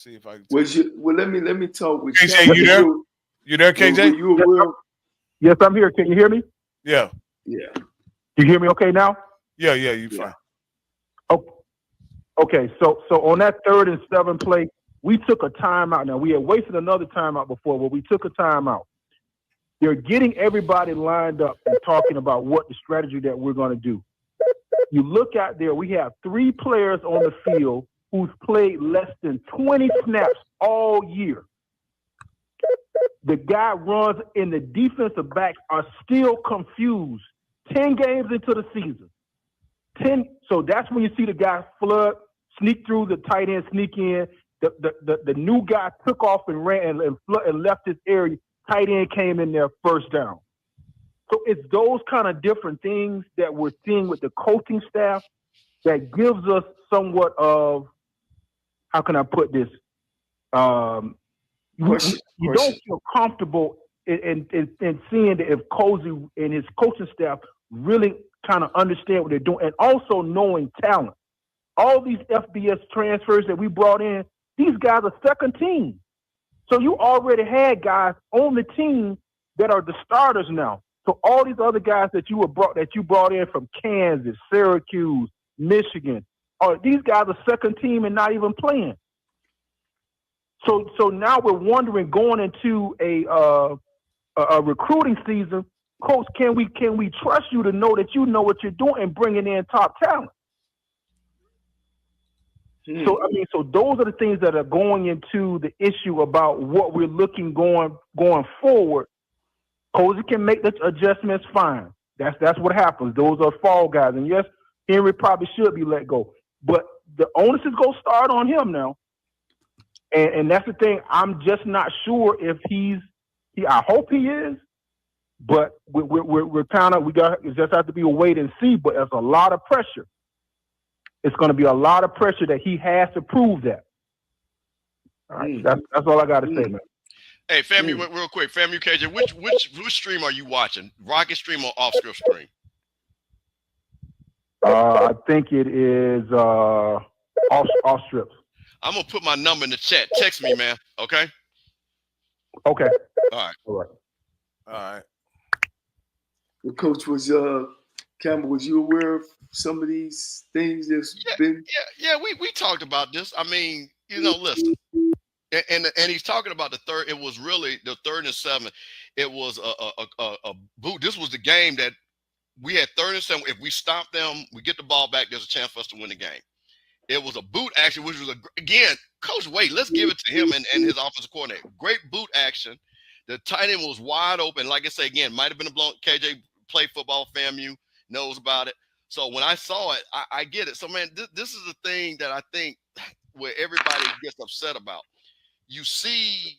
See if I can. Well, let me talk with KJ. You there? You there, KJ? You aware? Yes, I'm here. Can you hear me? Yeah. Yeah. You hear me okay now? Yeah. You fine. Oh, okay. So on that 3rd and 7 play, we took a timeout. Now we had wasted another timeout before, but we took a timeout. They're getting everybody lined up and talking about what the strategy that we're going to do. You look out there, we have 3 players on the field who's played less than 20 snaps all year. The guy runs and the defensive backs are still confused. 10 games into the season. 10. So that's when you see the guy flood, sneak through, the tight end sneak in. The new guy took off and ran and left his area. Tight end came in there first down. So it's those kind of different things that we're seeing with the coaching staff that gives us somewhat of, how can I put this? You don't feel comfortable in seeing that if Cozy and his coaching staff really kind of understand what they're doing, and also knowing talent. All these FBS transfers that we brought in, these guys are second team. So you already had guys on the team that are the starters now. So all these other guys that you brought in from Kansas, Syracuse, Michigan, these guys are second team and not even playing. So now we're wondering, going into a recruiting season, Coach, can we trust you to know that you know what you're doing and bringing in top talent? So those are the things that are going into the issue about what we're looking going forward. Cozy can make the adjustments, fine. That's what happens. Those are fall guys. And yes, Henry probably should be let go. But the onus is going to start on him now. And that's the thing. I'm just not sure if I hope he is, but we're kind of, it just have to be a wait and see, but there's a lot of pressure. It's going to be a lot of pressure that he has to prove that. All right, that's all I got to say, man. Hey, family, real quick, family KJ, which stream are you watching? Rocket stream or off script stream? I think it is off strips. I'm gonna put my number in the chat. Text me, man. Okay. Okay. All right. The coach was Campbell. Was you aware of some of these things that's been? Yeah. We talked about this. I mean, listen. And he's talking about the third. It was really the 3rd and 7. It was a boot. This was the game that we had 3rd and 7. If we stop them, we get the ball back. There's a chance for us to win the game. It was a boot action, which was again, Coach Wade. Let's give it to him and his offensive coordinator. Great boot action. The tight end was wide open. Like I say again, might have been a blown. KJ played football, FAMU knows about it. So when I saw it, I get it. So man, this is the thing that I think where everybody gets upset about. You see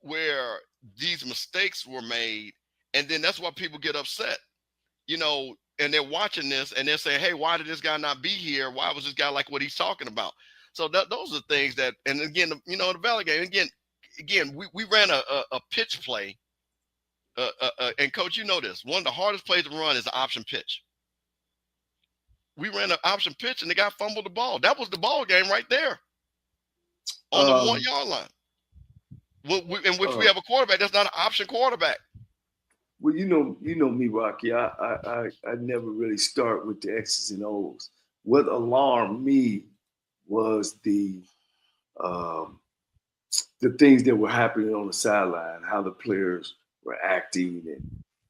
where these mistakes were made, and then that's why people get upset, and they're watching this and they're saying, hey, why did this guy not be here? Why was this guy like what he's talking about? So those are things that, and again, the Valley game, again, we ran a pitch play, and Coach, this, one of the hardest plays to run is the option pitch. We ran an option pitch and the guy fumbled the ball. That was the ball game right there. On the 1 yard line, in which we have a quarterback that's not an option quarterback. Well, you know me, Rocky. I never really start with the X's and O's. What alarmed me was the things that were happening on the sideline, how the players were acting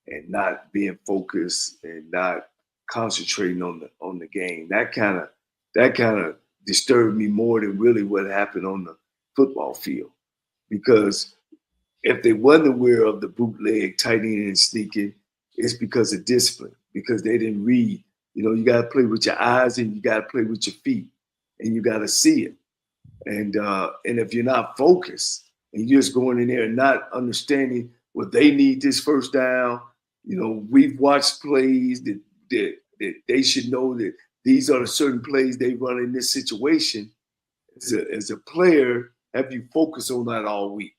and not being focused and not concentrating on the game. That kind of disturbed me more than really what happened on the football field. Because if they wasn't aware of the bootleg, tight end and sneaking, it's because of discipline, because they didn't read. You got to play with your eyes and you got to play with your feet and you got to see it. And if you're not focused and you're just going in there and not understanding what they need this first down, we've watched plays that they should know that these are the certain plays they run in this situation. As a player, have you focused on that all week?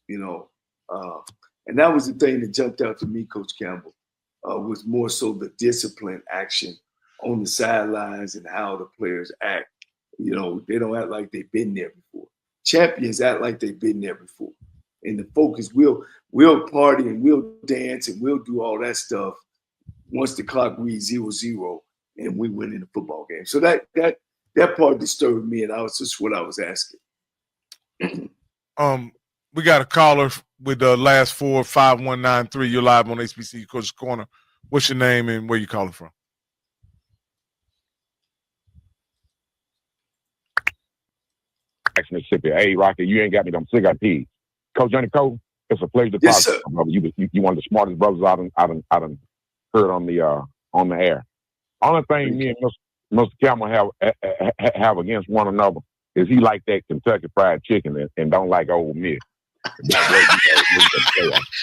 And that was the thing that jumped out to me, Coach Campbell, was more so the discipline action on the sidelines and how the players act. They don't act like they've been there before. Champions act like they've been there before. And the focus, we'll party and we'll dance and we'll do all that stuff once the clock reads 0-0 and we win in the football game. So that part disturbed me, and that's just what I was asking. We got a caller with the last 45193. You're live on HBCU Coaches Corner. What's your name and where you calling from? Mississippi. Hey, Rocky, you ain't got me them cigar peas. Coach Johnnie Cole, it's a pleasure to talk to you, brother. You one of the smartest brothers I done heard on the air. Only thing me and Mr. Campbell have against one another is he like that Kentucky Fried Chicken and don't like Ole Miss.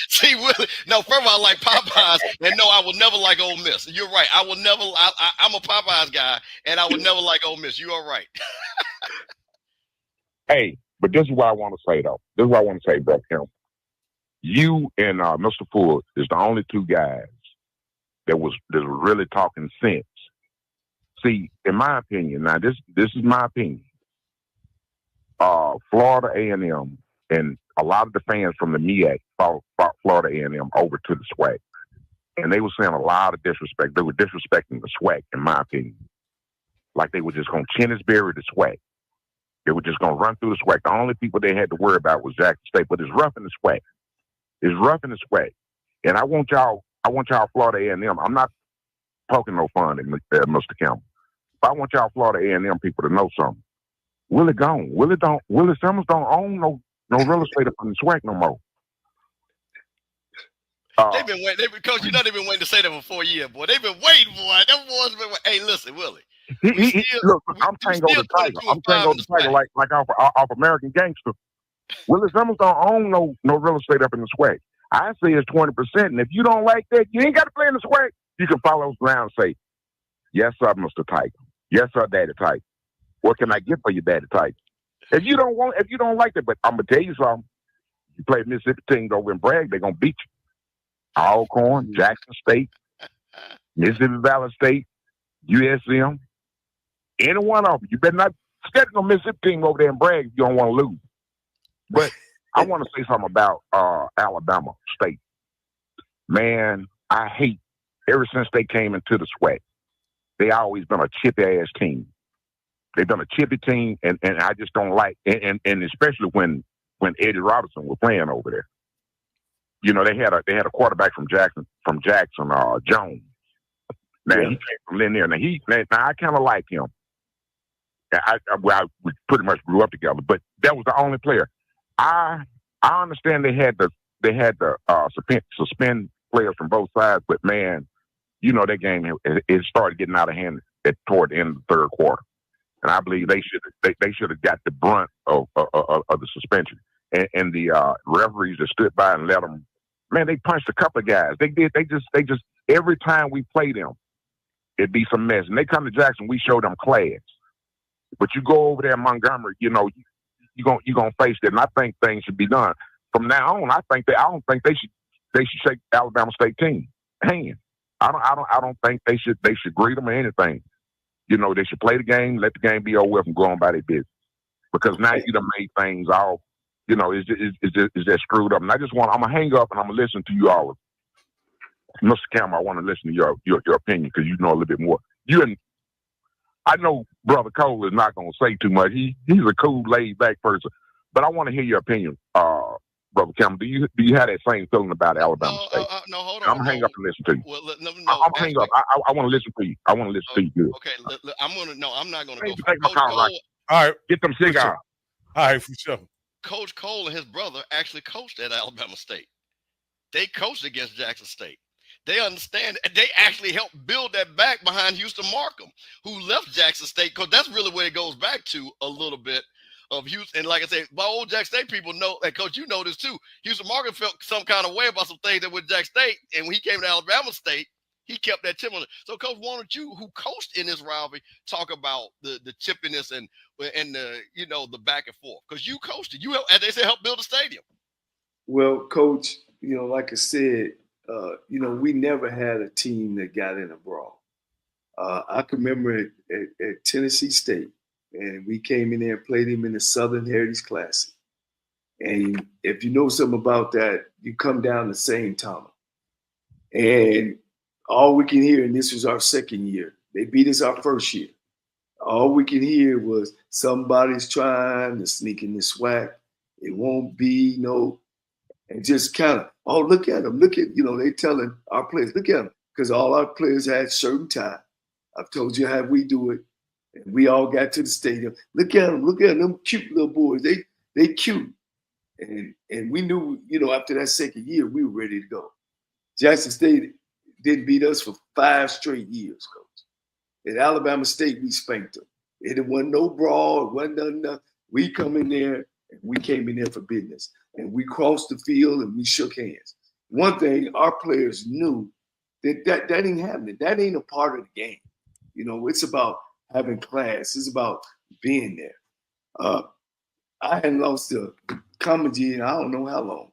See, Willie, no, first of all, I like Popeyes, and no, I will never like Ole Miss. You're right. I will never. I'm a Popeyes guy, and I would never like Ole Miss. You are right. Hey, but this is what I want to say, though. This is what I want to say, Brett Campbell. You and Mr. Ford is the only two guys that was really talking sense. See, in my opinion, now this is my opinion. Florida A&M and a lot of the fans from the MEAC fought Florida A&M over to the SWAC, and they were saying a lot of disrespect. They were disrespecting the SWAC, in my opinion, like they were just going to Chinnisbury the SWAC. They were just going to run through the SWAC. The only people they had to worry about was Jackson State, but it's rough in the SWAC. It's rough in the SWAC, and I want y'all Florida A&M. I'm not poking no fun at Mr. Campbell, but I want y'all Florida A&M people to know something. Willie gone. Willie Simmons don't own no real estate up in the SWAC no more. They've been waiting. Coach, they've been waiting to say that for 4 years, boy. They've been waiting, boy. Them boys been waiting. Hey, listen, Willie. Look, I'm Tango the Tiger. I'm Tango the Tiger, like off American Gangster. Willie Simmons don't own no real estate up in the SWAC. I say it's 20%, and if you don't like that, you ain't got to play in the SWAC. You can follow us around and say, "Yes, sir, Mr. Tiger. Yes, sir, Daddy Tiger. What can I get for you, Daddy Tiger?" If you don't like that, but I'm gonna tell you something. You play Mississippi teams over in Bragg, they're gonna beat you. Alcorn, Jackson State, Mississippi Valley State, USM. Any one of them. You better not schedule no Mississippi team over there in Bragg if you don't want to lose. But I want to say something about Alabama State. Man, I hate, ever since they came into the SWAC, they always been a chippy-ass team. They've been a chippy team, and I just don't like, and especially when Eddie Robinson was playing over there. You know, they had a quarterback from Jackson, Jones. Now, he came from Lanier. Now, I kind of like him. We pretty much grew up together, but that was the only player. I understand they had to suspend players from both sides, but man, you know, that game it started getting out of hand toward the end of the third quarter, and I believe they should have got the brunt of the suspension, and the referees that stood by and let them. Man, they punched a couple of guys. They just every time we play them, it'd be some mess. And they come to Jackson, we show them class. But you go over there in Montgomery, you know, you're gonna face that, and I think things should be done from now on. I don't think they should shake Alabama State team hand. I don't think they should greet them or anything. You know, they should play the game, let the game be over with, and go on by their business. Because now you done made things all, you know, it's just screwed up. And I'm gonna hang up and I'm gonna listen to you all. Mr. Campbell, I want to listen to your opinion because you know a little bit more. I know Brother Cole is not going to say too much. He's a cool, laid-back person. But I want to hear your opinion, Brother Campbell. Do you have that same feeling about Alabama State? No, hold on. I'm going to hang up and listen to you. Well, no, I'm going to hang up. I want to listen to you. I want to listen to you good. Okay, I'm not going to go. Take my car, right? All right. Get them cigars. All right, for sure. Coach Cole and his brother actually coached at Alabama State. They coached against Jackson State. They understand. They actually helped build that back behind Houston Markham, who left Jackson State, because that's really where it goes back to a little bit of Houston. And like I said, my old Jackson State people know, and Coach, you know this too. Houston Markham felt some kind of way about some things that with Jackson State, and when he came to Alabama State, he kept that chip on it. So, Coach, why don't you, who coached in this rivalry, talk about the chippiness and the, you know, the back and forth? Because you coached it. You helped, as they said, help build a stadium. Well, Coach, you know, like I said, you know, we never had a team that got in a brawl. I can remember at Tennessee State, and we came in there and played him in the Southern Heritage Classic. And if you know something about that, you come down the same tunnel. And all we can hear, and this was our second year, they beat us our first year. All we can hear was somebody's trying to sneak in the SWAC. It won't be no, and just kind of, oh, look at them. Look at, they telling our players, look at them. Because all our players had certain time. I've told you how we do it. And we all got to the stadium. Look at them cute little boys. They cute. And we knew, after that second year, we were ready to go. Jackson State didn't beat us for 5 straight years, Coach. At Alabama State, we spanked them. It wasn't no brawl. It wasn't nothing. We come in there, and we came in there for business. And we crossed the field, and we shook hands. One thing, our players knew that ain't happening. That ain't a part of the game. It's about having class. It's about being there. I hadn't lost a comedy in I don't know how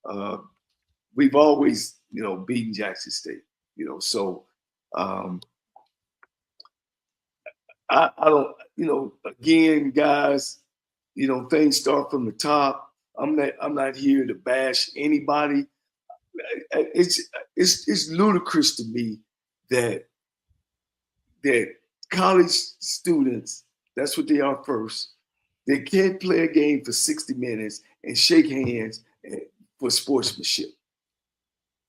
long. We've always, beaten Jackson State. So I don't, again, guys, things start from the top. I'm not here to bash anybody. It's ludicrous to me that college students, that's what they are first, they can't play a game for 60 minutes and shake hands for sportsmanship.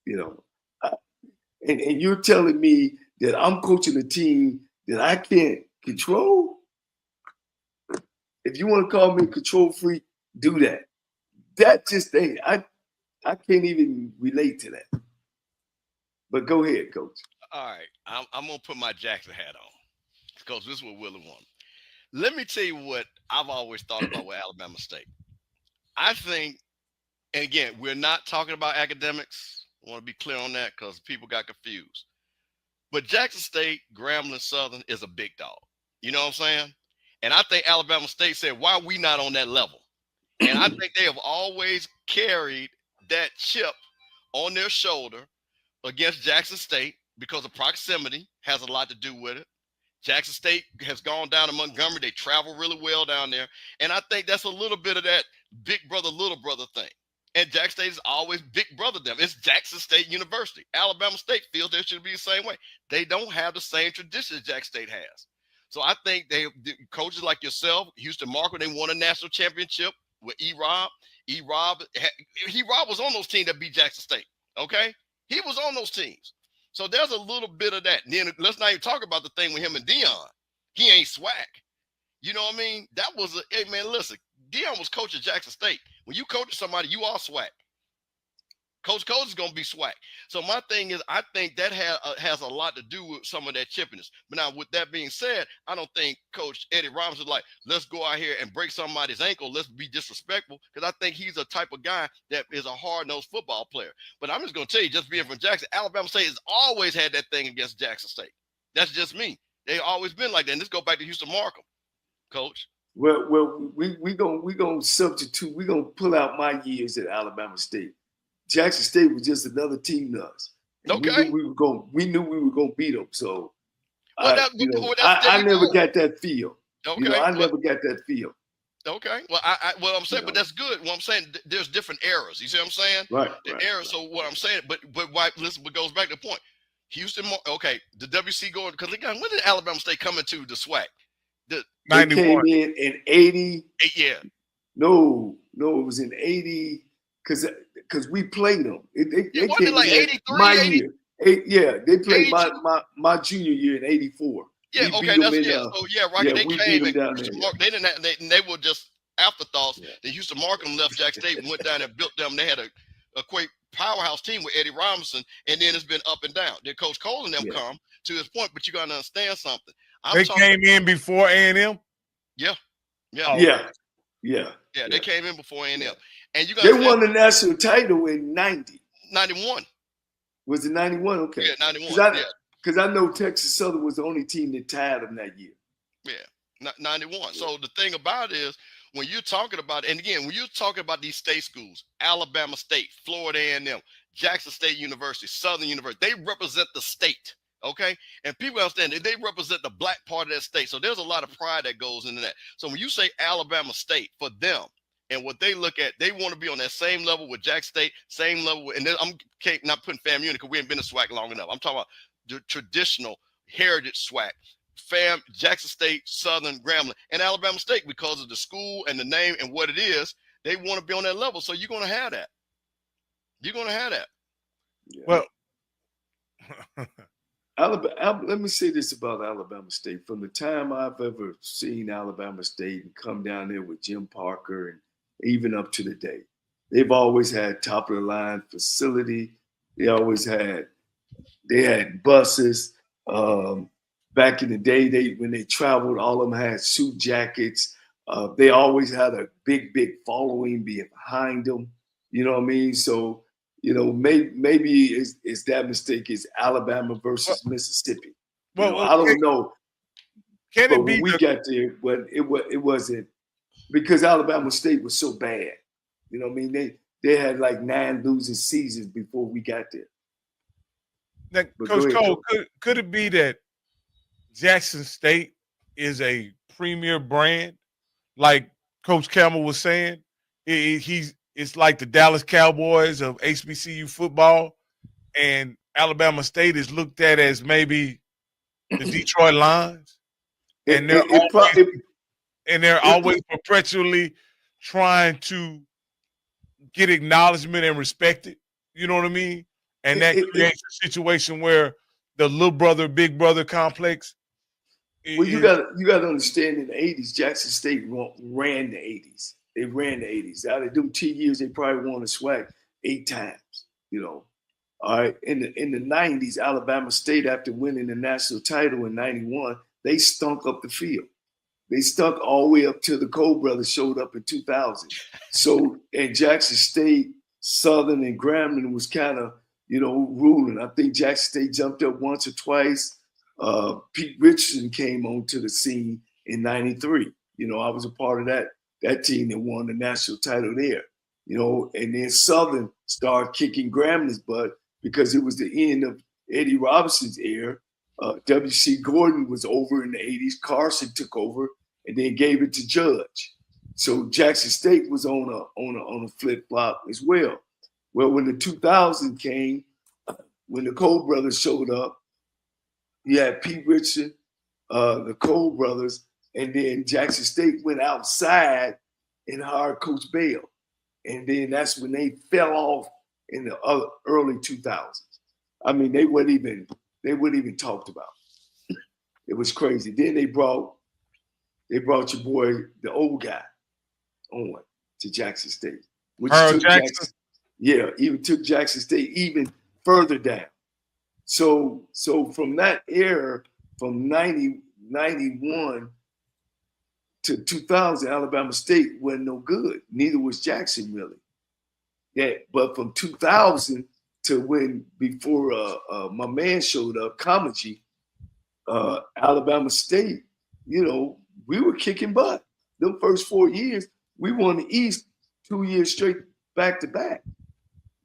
And you're telling me that I'm coaching a team that I can't control? If you want to call me a control freak, do that. That just ain't, I can't even relate to that. But go ahead, Coach. All right. I'm going to put my Jackson hat on because this is what Willie wanted. Let me tell you what I've always thought about with Alabama State. I think, and again, we're not talking about academics. I want to be clear on that because people got confused. But Jackson State, Grambling, Southern is a big dog. You know what I'm saying? And I think Alabama State said, why are we not on that level? And I think they have always carried that chip on their shoulder against Jackson State because of proximity has a lot to do with it. Jackson State has gone down to Montgomery. They travel really well down there. And I think that's a little bit of that big brother, little brother thing. And Jackson State is always big brother them. It's Jackson State University. Alabama State feels they should be the same way. They don't have the same tradition Jackson State has. So I think coaches like yourself, Houston Marco, they won a national championship with E-Rob. E-Rob was on those teams that beat Jackson State, okay? He was on those teams. So there's a little bit of that. And then let's not even talk about the thing with him and Dion. He ain't swag. You know what I mean? That was hey, man, listen, Dion was coach at Jackson State. When you coach somebody, you are swag. Coach is going to be swag. So my thing is, I think that has a lot to do with some of that chippiness. But now, with that being said, I don't think Coach Eddie Robinson is like, let's go out here and break somebody's ankle. Let's be disrespectful. Because I think he's a type of guy that is a hard-nosed football player. But I'm just going to tell you, just being from Jackson, Alabama State has always had that thing against Jackson State. That's just me. They've always been like that. And let's go back to Houston Markham, Coach. Well, we gonna substitute. We gonna pull out my years at Alabama State. Jackson State was just another team to us. And okay. We knew we were gonna beat them. So I never got that feel. Okay. I never got that feel. Okay. Well, what I'm saying, but that's good. What I'm saying, there's different eras. You see what I'm saying? Right. Eras. So what I'm saying, but why? Listen, what goes back to the point. Houston. Okay. The WC going because again, when did Alabama State come into the SWAC? They came in 80. Yeah. No, it was in 80 because we played them. They wasn't it like 83? My year. They played my junior year in 84. Yeah, okay, that's Rocky. They came and they didn't have, they were just afterthoughts. Yeah. Then Houston Markham left Jackson State and went down and built them. They had a quick powerhouse team with Eddie Robinson, and then it's been up and down. Then Coach Cole and them come to his point, but you gotta understand something. They came in before A&M? Yeah. They came in before A&M. And they won the national title in 90. 91. Was it 91? Okay. Yeah, 91. Because I know Texas Southern was the only team that tied them that year. Yeah, 91. Yeah. So the thing about it is, when you're talking about, and again, when you're talking about these state schools, Alabama State, Florida A&M, Jackson State University, Southern University, they represent the state. Okay, and people understand that they represent the black part of that state. So there's a lot of pride that goes into that. So when you say Alabama State, for them and what they look at, they want to be on that same level with Jackson State, same level with, and then I'm not putting FAMU because we ain't been in SWAC long enough. I'm talking about the traditional heritage SWAC. Jackson State, Southern, Grambling, and Alabama State, because of the school and the name and what it is, they want to be on that level. So you're going to have that. You're going to have that. Yeah. Well, Alabama, let me say this about Alabama State. From the time I've ever seen Alabama State and come down there with Jim Parker and even up to the day, they've always had top of the line facility. They had buses. Back in the day, when they traveled, all of them had suit jackets. They always had a big following behind them. You know what I mean? So, maybe is that mistake is Alabama versus Mississippi. I don't know. Can but it be when we got there, but it wasn't, because Alabama State was so bad. You know what I mean? They had like 9 losing seasons before we got there. Now, Coach Cole, could it be that Jackson State is a premier brand, like Coach Campbell was saying? It's like the Dallas Cowboys of HBCU football, and Alabama State is looked at as maybe the Detroit Lions, and they're always perpetually trying to get acknowledgement and respected. You know what I mean? And that creates a situation where the little brother, big brother complex. Well, you got to understand, in the 80s, Jackson State ran the 80s. They ran the 80s. Out of them 10 years, they probably won a SWAC 8 times. All right. In the 90s, Alabama State, after winning the national title in 91, they stunk up the field. They stunk all the way up till the Cole brothers showed up in 2000. So, and Jackson State, Southern, and Grambling was kind of, ruling. I think Jackson State jumped up once or twice. Pete Richardson came onto the scene in 93. I was a part of that team that won the national title there. And then Southern started kicking Grambling's butt because it was the end of Eddie Robinson's era. W.C. Gordon was over in the 80s. Carson took over and then gave it to Judge. So Jackson State was on a flip-flop as well. Well, when the 2000 came, when the Cole brothers showed up, you had Pete Richardson, the Cole brothers, and then Jackson State went outside and hired Coach Bell. And then that's when they fell off in the early 2000s. I mean, they weren't even talked about. It was crazy. Then they brought your boy, the old guy, on to Jackson State, which took Jackson. Yeah, even took Jackson State even further down. So from that era, from 91 to 2000, Alabama State wasn't no good. Neither was Jackson, really. Yeah, but from 2000 to before my man showed up, Kamaji, Alabama State, we were kicking butt. Them first 4 years, we won the East 2 years straight back to back.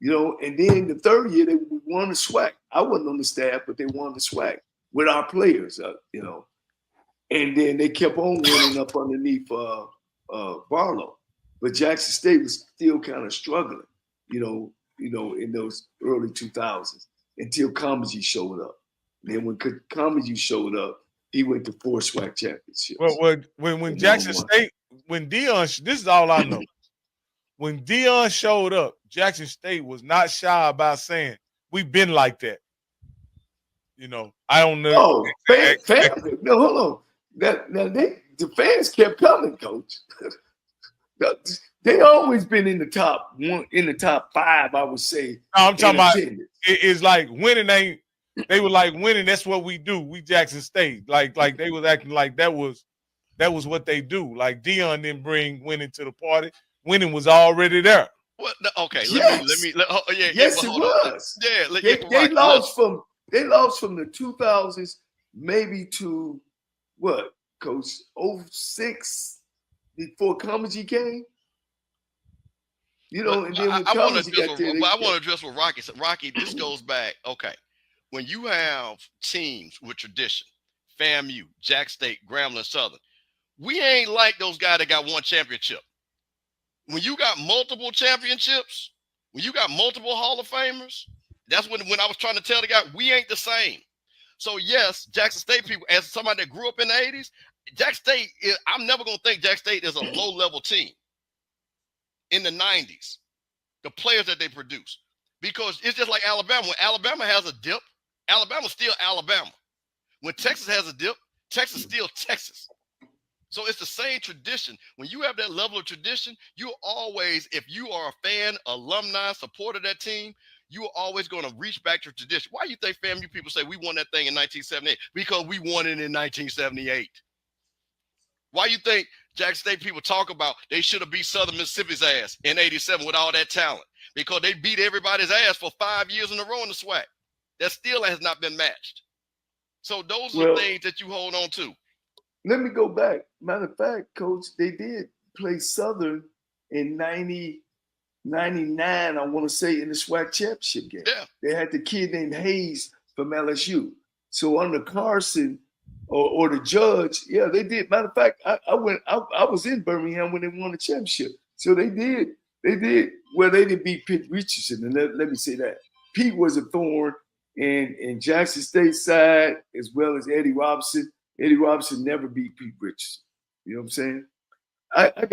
And then the third year, we won the SWAC. I wasn't on the staff, but they won the SWAC with our players, And then they kept on winning up underneath Barlow. But Jackson State was still kind of struggling, in those early 2000s until Kamaji showed up. And then when Kamaji showed up, he went to 4 SWAC championships. Well, when Jackson State, when Dion, this is all I know. When Dion showed up, Jackson State was not shy about saying, "We've been like that." I don't know. Oh, no, hold on. The fans kept coming, Coach. They always been in the top 5, I would say. No, I'm talking about it's like winning ain't. They were like, winning, that's what we do. We Jackson State. Like they was acting like that was what they do. Like Dion didn't bring winning to the party. Winning was already there. Well, okay, yes. Yes, it was. Yeah, they lost from the 2000s maybe to what, Coach, 06 before Kamaji came. And then when Kamaji got there, I want to address what Rocky said. Rocky, this goes back. Okay, when you have teams with tradition, FAMU, Jack State, Grambling, Southern, we ain't like those guys that got one championship. When you got multiple championships, when you got multiple Hall of Famers, that's when I was trying to tell the guy, we ain't the same. So yes, Jackson State people, as somebody that grew up in the 80s, Jack State, I'm never going to think Jack State is a low-level team in the 90s, the players that they produce. Because it's just like Alabama. When Alabama has a dip, Alabama's still Alabama. When Texas has a dip, Texas is still Texas. So it's the same tradition. When you have that level of tradition, you're always, if you are a fan, alumni, supporter of that team, you are always going to reach back to tradition. Why do you think FAMU people say we won that thing in 1978? Because we won it in 1978. Why you think Jackson State people talk about they should have beat Southern Mississippi's ass in 87 with all that talent? Because they beat everybody's ass for 5 years in a row in the SWAC. That still has not been matched. So those are the things that you hold on to. Let me go back. Matter of fact, Coach, they did play Southern in 99, I want to say, in the SWAC championship game. Yeah. They had the kid named Hayes from LSU. So under Carson or the judge, yeah, they did. Matter of fact, I was in Birmingham when they won the championship. So they did. Well, they didn't beat Pete Richardson, and let me say that. Pete was a thorn in Jackson State side as well as Eddie Robinson. Eddie Robinson never beat Pete Richardson. You know what I'm saying? I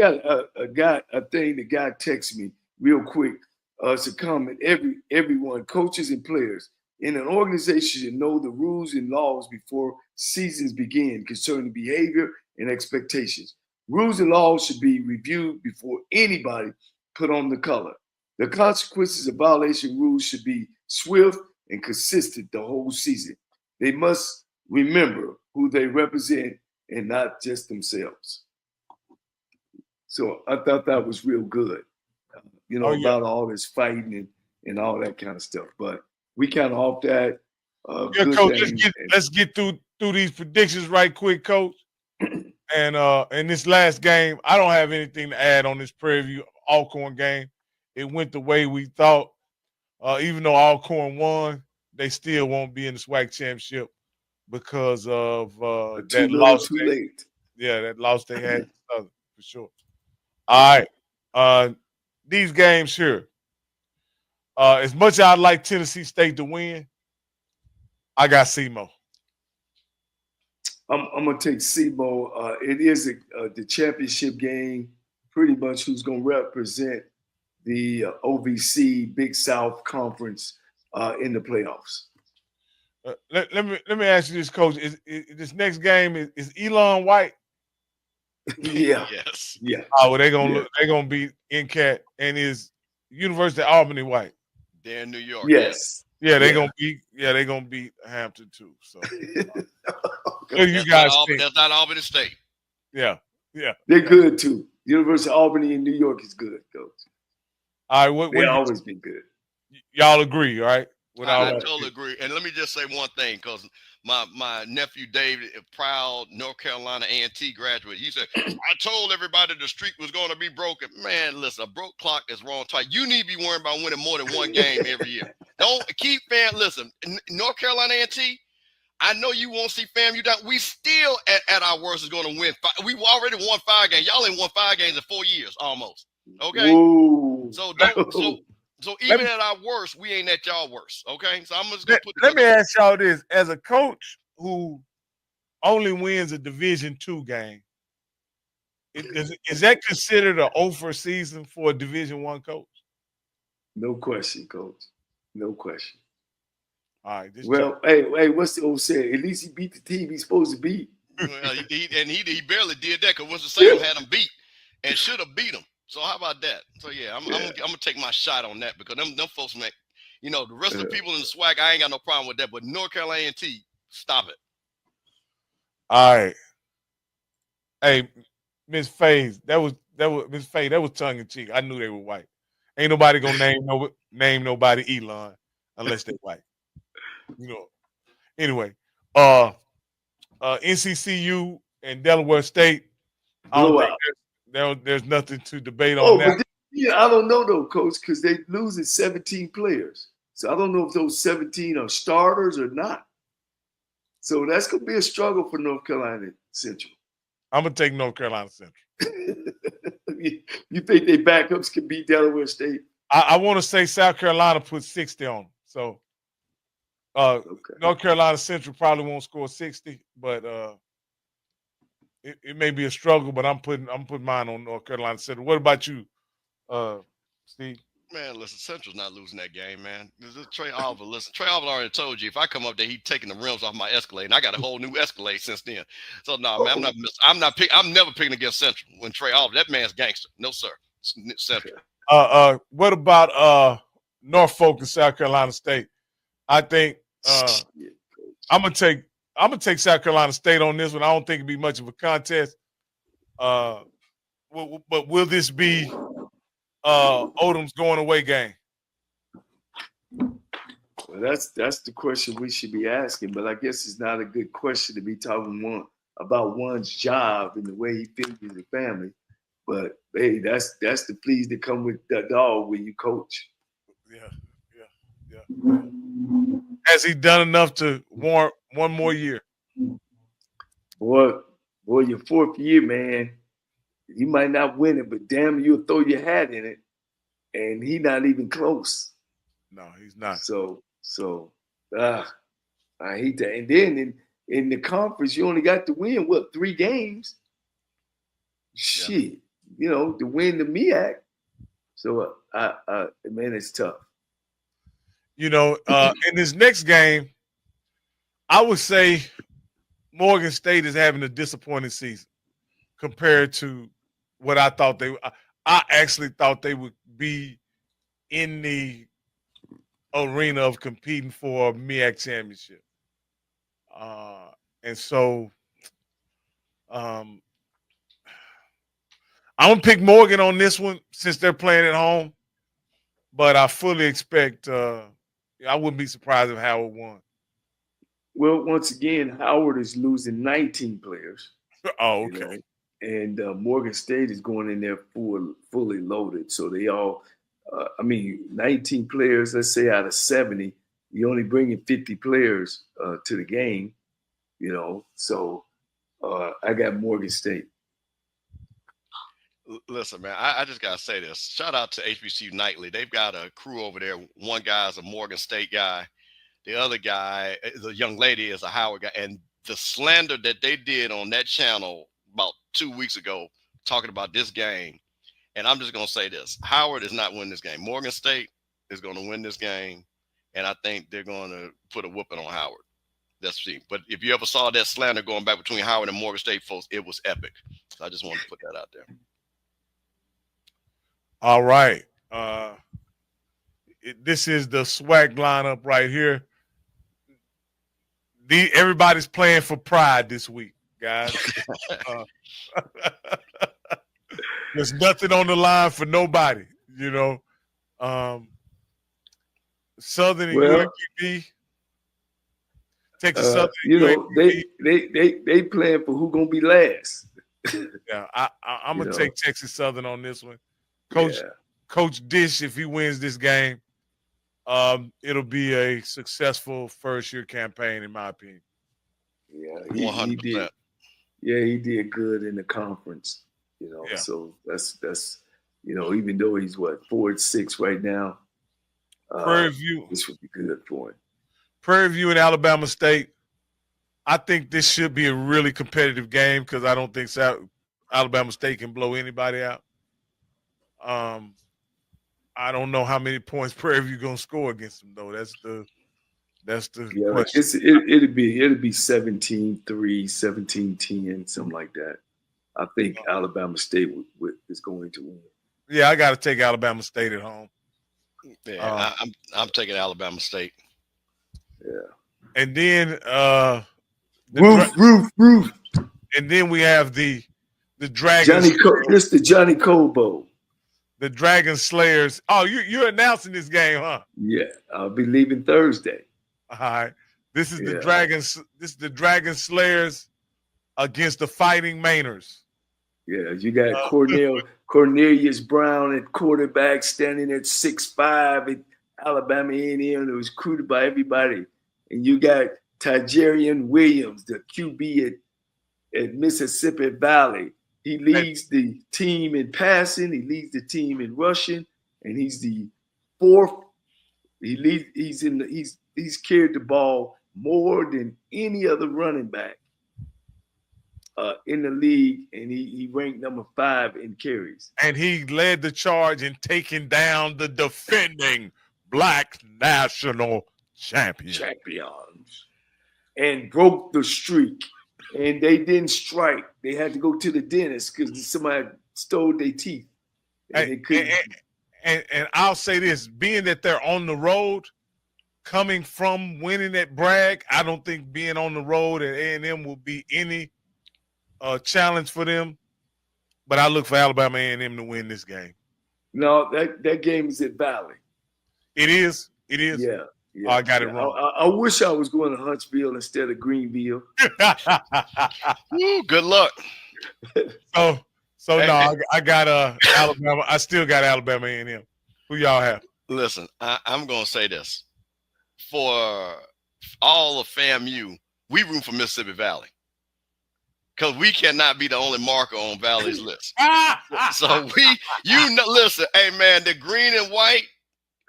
got a thing the guy texted me real quick. It's a comment. Everyone, coaches and players in an organization should know the rules and laws before seasons begin concerning behavior and expectations. Rules and laws should be reviewed before anybody put on the color. The consequences of violation rules should be swift and consistent the whole season. They must remember who they represent and not just themselves. So I thought that was real good, about all this fighting and all that kind of stuff. But we kind of off that. Coach, let's get through these predictions right quick, Coach. And in this last game, I don't have anything to add on this Prairie View Alcorn game. It went the way we thought. Even though Alcorn won, they still won't be in the SWAC championship because of that loss. Too late. Yeah, that loss they had for sure. All right. These games here. As much as I'd like Tennessee State to win, I got SEMO. I'm going to take SEMO. It is the championship game, pretty much who's going to represent the OVC Big South Conference in the playoffs. Let me ask you this, Coach. Is this next game is Elon White? Yeah. Yes. Yeah. Oh, well, they're gonna beat NCAT, and is University of Albany White? They're in New York. Yes. Yeah, they're gonna beat Hampton too. So you guys think? That's not Albany State. Yeah. They're good too. University of Albany in New York is good, Coach. All right, they always been good. Y'all agree, right? I totally agree. And let me just say one thing, because my nephew David, a proud North Carolina A&T graduate, he said, I told everybody the streak was going to be broken. Man, listen, a broke clock is wrong twice. You need to be worrying about winning more than one game every year. Don't keep listen, North Carolina A&T, I know you won't see FAMU down. We still at our worst is going to win. We already won 5 games. Y'all ain't won 5 games in 4 years almost. Okay? Whoa. So even at our worst, we ain't at y'all worst. Okay? So I'm just going to put Let me ask y'all this. As a coach who only wins a Division II game, is that considered an over season for a Division I coach? No question, Coach. No question. All right. Hey, what's the old saying? At least he beat the team he's supposed to beat. Well, he barely did that because Winston-Salem had him beat and should have beat him. So how about that? So yeah, I'm gonna take my shot on that because them folks make, the rest of the people in the SWAC, I ain't got no problem with that. But North Carolina A&T, stop it. All right. Hey, Miss Faye, that was Miss Faye. That was tongue in cheek. I knew they were white. Ain't nobody gonna name nobody Elon unless they white. Anyway, NCCU and Delaware State. I don't think there's nothing to debate on that. But I don't know though, Coach, because they losing 17 players. So I don't know if those 17 are starters or not. So that's going to be a struggle for North Carolina Central. I'm going to take North Carolina Central. You think their backups can beat Delaware State? I want to say South Carolina put 60 on them. So okay. North Carolina Central probably won't score 60, but it may be a struggle, but I'm putting mine on North Carolina Central. What about you, Steve? Man, listen, Central's not losing that game, man. This is Trey Oliver. Listen, Trey Oliver already told you if I come up there, he's taking the rims off my Escalade, and I got a whole new Escalade since then. So no, man, I'm never picking against Central. When Trey Oliver, that man's gangster. No, sir. Central. What about Norfolk and South Carolina State? I think I'm gonna take South Carolina State on this one. I don't think it'd be much of a contest. But will this be Odom's going away game? Well, that's the question we should be asking, but I guess it's not a good question to be talking about one's job and the way he feels with the family. But hey, that's the pleas that come with the dog when you coach. Yeah. Has he done enough to warrant one more year? Boy, your fourth year, man. You might not win it, but damn, you'll throw your hat in it, and he's not even close. No, he's not. So I hate that. And then in the conference, you only got to win 3 games. Shit, to win the MEAC. So man, it's tough. In this next game, I would say Morgan State is having a disappointing season compared to what I thought they would. I actually thought they would be in the arena of competing for a MEAC championship. And so I'm going to pick Morgan on this one since they're playing at home. But I fully expect I wouldn't be surprised if Howard won. Well, once again, Howard is losing 19 players. Oh, okay. And Morgan State is going in there fully loaded. So they all, 19 players, let's say out of 70, you're only bringing 50 players to the game, So I got Morgan State. Listen, man, I just got to say this. Shout out to HBCU Nightly. They've got a crew over there. One guy is a Morgan State guy. The other guy, the young lady, is a Howard guy. And the slander that they did on that channel about 2 weeks ago talking about this game, and I'm just going to say this. Howard is not winning this game. Morgan State is going to win this game, and I think they're going to put a whooping on Howard. That's the thing. But if you ever saw that slander going back between Howard and Morgan State folks, it was epic. So I just wanted to put that out there. All right. This is the swag lineup right here. Everybody's playing for pride this week, guys. There's nothing on the line for nobody, Southern and UAPB. Texas Southern. They playing for who's gonna be last. Yeah, I'm gonna take Texas Southern on this one. Coach Dish, if he wins this game, it'll be a successful first-year campaign, in my opinion. Yeah, he did. Yeah, he did good in the conference. So that's even though he's 4-6 right now. Prairie View. This would be good for him. Prairie View and Alabama State. I think this should be a really competitive game because I don't think Alabama State can blow anybody out. I don't know how many points Prairie View gonna score against them though. That's the question. It'd be 17-3, 17-10, something like that. I think Alabama State is going to win. Yeah, I got to take Alabama State at home. Yeah, I'm taking Alabama State. Yeah, and then roof. And then we have the Dragons. It's the Johnnie Cole Bowl. The Dragon Slayers. Oh, you're announcing this game, huh? Yeah, I'll be leaving Thursday. All right. This is the Dragons. This is the Dragon Slayers against the Fighting Mainers. Yeah, you got Cornelius Brown at quarterback, standing at 6'5", Alabama A&M that was recruited by everybody. And you got Tyrone Williams, the QB at Mississippi Valley. He leads the team in passing. He leads the team in rushing, and he's the fourth. He's carried the ball more than any other running back in the league, and he ranked number 5 in carries. And he led the charge in taking down the defending Black national champions, and broke the streak. And they didn't strike. They had to go to the dentist because somebody stole their teeth. And they couldn't. And I'll say this, being that they're on the road, coming from winning at Bragg, I don't think being on the road at A&M will be any challenge for them. But I look for Alabama A&M to win this game. No, that game is at Valley. It is? Yeah. Oh, I got it wrong. I wish I was going to Huntsville instead of Greenville. Woo, good luck. So no, I got Alabama. I still got Alabama A&M. Who y'all have? Listen, I'm gonna say this for all of FAMU, we root for Mississippi Valley because we cannot be the only marker on Valley's list. So listen, hey man, the green and white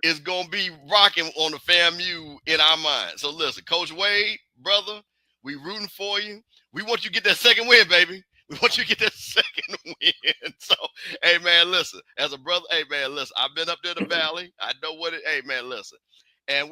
is gonna be rocking on the FAMU in our mind. So listen, Coach Wade, brother, we rooting for you. We want you to get that second win, baby. We want you to get that second win. So, hey, man, listen. As a brother, hey, man, listen. I've been up there in the Valley. I know what it. Hey, man, listen. And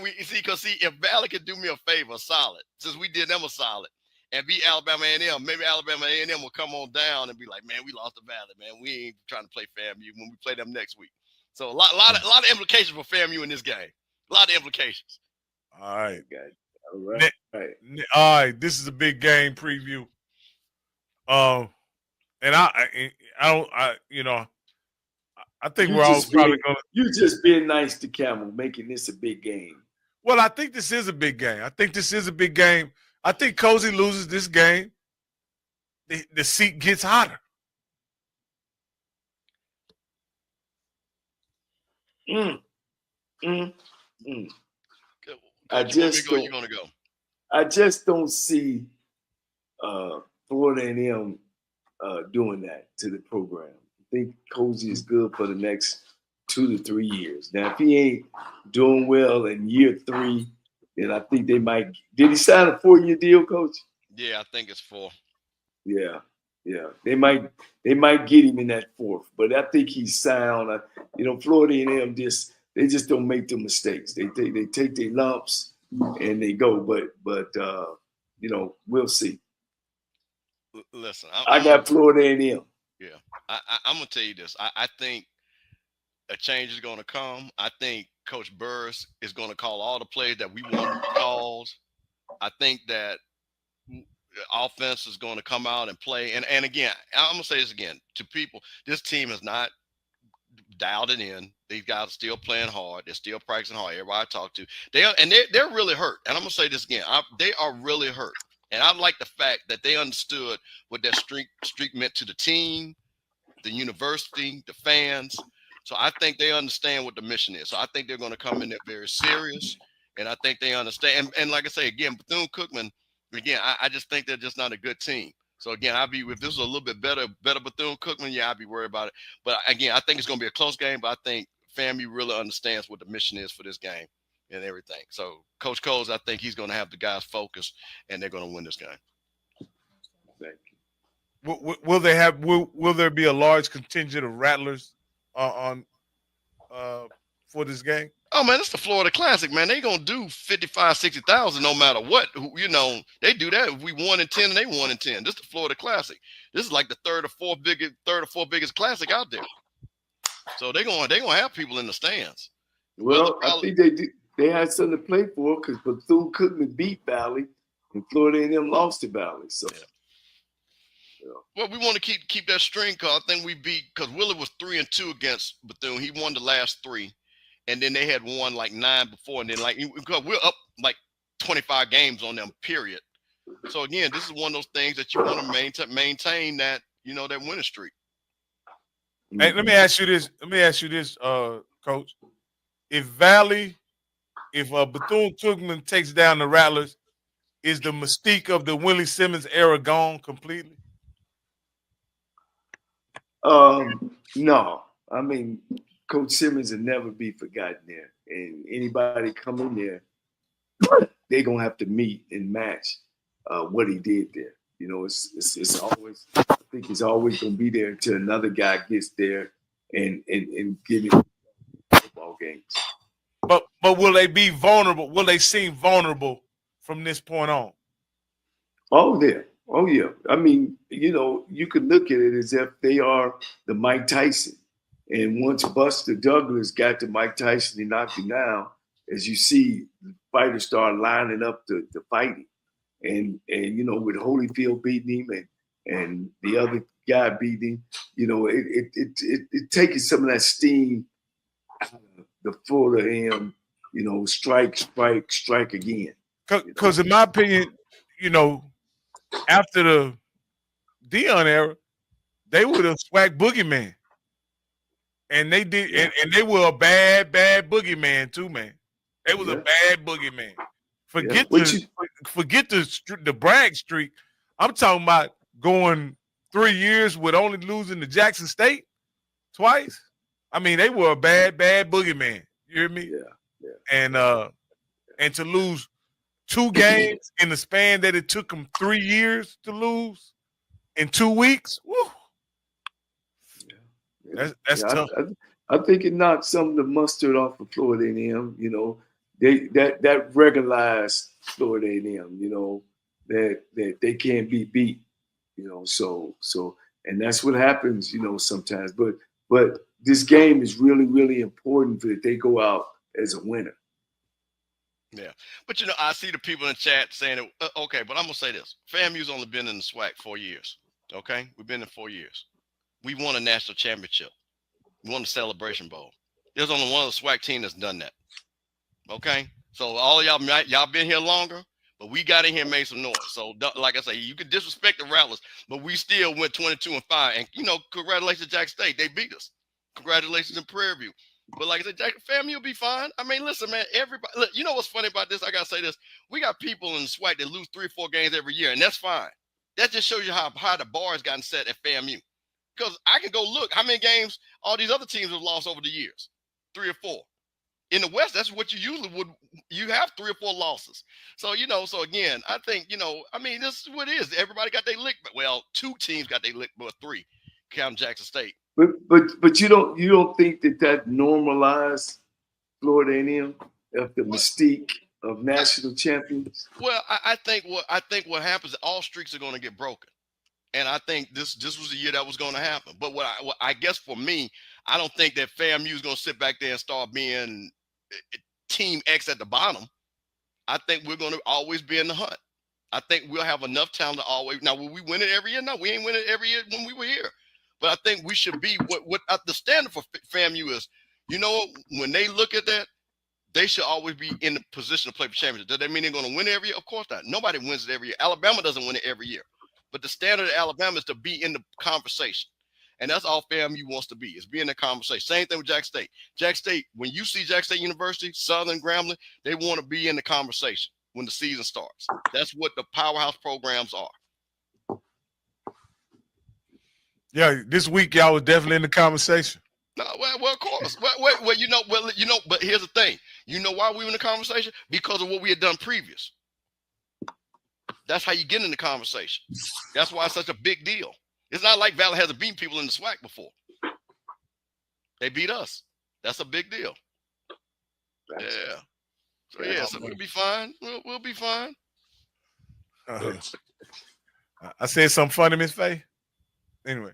we see, if Valley could do me a favor, solid, since we did them a solid, and beat Alabama A&M, maybe Alabama A&M will come on down and be like, man, we lost the Valley, man. We ain't trying to play FAMU when we play them next week. So a lot of implications for FAMU in this game. A lot of implications. All right, guys. All right. This is a big game preview. And I think we're all probably going to. You just being nice to Camel, making this a big game. Well, I think this is a big game. I think Cozy loses this game. The seat gets hotter. I just don't see Florida A&M doing that to the program. I think Cozy is good for the next 2 to 3 years. Now, if he ain't doing well in year 3, then I think they might. Did he sign a 4-year deal, Coach? Yeah, I think it's 4. Yeah. They might get him in that 4th, but I think he's sound. Florida A&M they just don't make the mistakes. They take their lumps and they go. But we'll see. Listen, I got Florida A&M. Yeah, I'm gonna tell you this. I think a change is gonna come. I think Coach Burris is gonna call all the plays that we want calls. I think that offense is going to come out and play. And again, I'm gonna say this again to people: this team is not dialed it in. These guys are still playing hard. They're still practicing hard. Everybody I talk to, they're really hurt. And I'm gonna say this again: they are really hurt. And I like the fact that they understood what that streak meant to the team, the university, the fans. So I think they understand what the mission is. So I think they're going to come in there very serious, and I think they understand. And like I say again, Bethune-Cookman. Again, I just think they're just not a good team. So again, if this was a little bit better Bethune-Cookman, yeah, I'd be worried about it. But again, I think it's going to be a close game. But I think FAMU really understands what the mission is for this game and everything. So Coach Coles, I think he's going to have the guys focused, and they're going to win this game. Thank you. Will there be a large contingent of Rattlers for this game? Oh, man, it's the Florida Classic, man. They're going to do 55,000, 60,000 no matter what. They do that if we 1-10 and they 1-10. This is the Florida Classic. This is like the third or fourth biggest classic out there. So they're going to have people in the stands. Well, I think they had something to play for because Bethune-Cookman beat Valley and Florida A&M lost to Valley. So, yeah. Well, we want to keep that string because I think we beat because Willard was 3-2 against Bethune. He won the last 3. And then they had won like 9 before. And then because we're up like 25 games on them, period. So again, this is one of those things that you want to maintain that, that winning streak. Hey, let me ask you this, Coach. if Bethune-Cookman takes down the Rattlers, is the mystique of the Willie Simmons era gone completely? No. I mean, Coach Simmons will never be forgotten there. And anybody come in there, they're gonna have to meet and match what he did there. You know, it's always, I think it's always gonna be there until another guy gets there and give him football games. But will they be vulnerable? Will they seem vulnerable from this point on? Oh, yeah. Oh, yeah. I mean, you know, you could look at it as if they are the Mike Tyson. And once Buster Douglas got to Mike Tyson, he knocked him down. As you see, the fighters start lining up to fighting. And you know, with Holyfield beating him and the other guy beating him, you know, it taking some of that steam out of the Florida AM, you know, strike again. Because in my opinion, you know, after the Dion era, they were the SWAC boogeyman. And they did, and they were a bad boogeyman too, man. They was a bad boogeyman. Forget the brag streak. I'm talking about going 3 years with only losing to Jackson State twice. I mean, they were a bad boogeyman. You hear me? Yeah. And to lose 2 games in the span that it took them 3 years to lose in 2 weeks. Woo. That's tough. I think it knocked some of the mustard off of Florida A&M. You know, that regularized Florida A&M. You know, that they can't be beat. You know, so and that's what happens. You know, sometimes. But this game is really important that they go out as a winner. Yeah, but you know, I see the people in the chat saying, okay, but I'm gonna say this: FAMU's only been in the SWAC 4 years. Okay, we've been in 4 years. We won a national championship. We won the Celebration Bowl. There's only one of the SWAC team that's done that. Okay, so all of y'all been here longer, but we got in here and made some noise. So like I say, you can disrespect the Rattlers, but we still went 22-5. And you know, congratulations to Jackson State, they beat us. Congratulations in Prairie View. But like I said, FAMU will be fine. I mean, listen, man, everybody. Look, you know what's funny about this? I gotta say this: we got people in the SWAC that lose 3 or 4 games every year, and that's fine. That just shows you how high the bar has gotten set at FAMU. Because I can go look how many games all these other teams have lost over the years, 3 or 4. In the West, that's what you usually would. You have 3 or 4 losses. So you know. So again, I think you know. I mean, this is what it is. Everybody got their lick. Well, 2 teams got their lick, but 3, counting Jackson State. But you don't think that normalized Florida A&M of the mystique of national champions? Well, I think what happens, all streaks are going to get broken. And I think this was the year that was going to happen. But what I guess for me, I don't think that FAMU is going to sit back there and start being Team X at the bottom. I think we're going to always be in the hunt. I think we'll have enough talent to always. Now, will we win it every year? No, we ain't win it every year when we were here. But I think we should be what the standard for FAMU is. You know, when they look at that, they should always be in the position to play for championship. Does that mean they're going to win it every year? Of course not. Nobody wins it every year. Alabama doesn't win it every year. But the standard of Alabama is to be in the conversation. And that's all FAMU wants to be, is be in the conversation. Same thing with Jackson State. Jackson State, when you see Jackson State University, Southern, Grambling, they want to be in the conversation when the season starts. That's what the powerhouse programs are. Yeah, this week y'all was definitely in the conversation. No, well, of course. But here's the thing. You know why we were in the conversation? Because of what we had done previous. That's how you get in the conversation. That's why it's such a big deal. It's not like Valley hasn't beaten people in the SWAC before. They beat us. That's a big deal. Yeah. So we'll be fine. We'll be fine. I said something funny, Miss Faye. Anyway,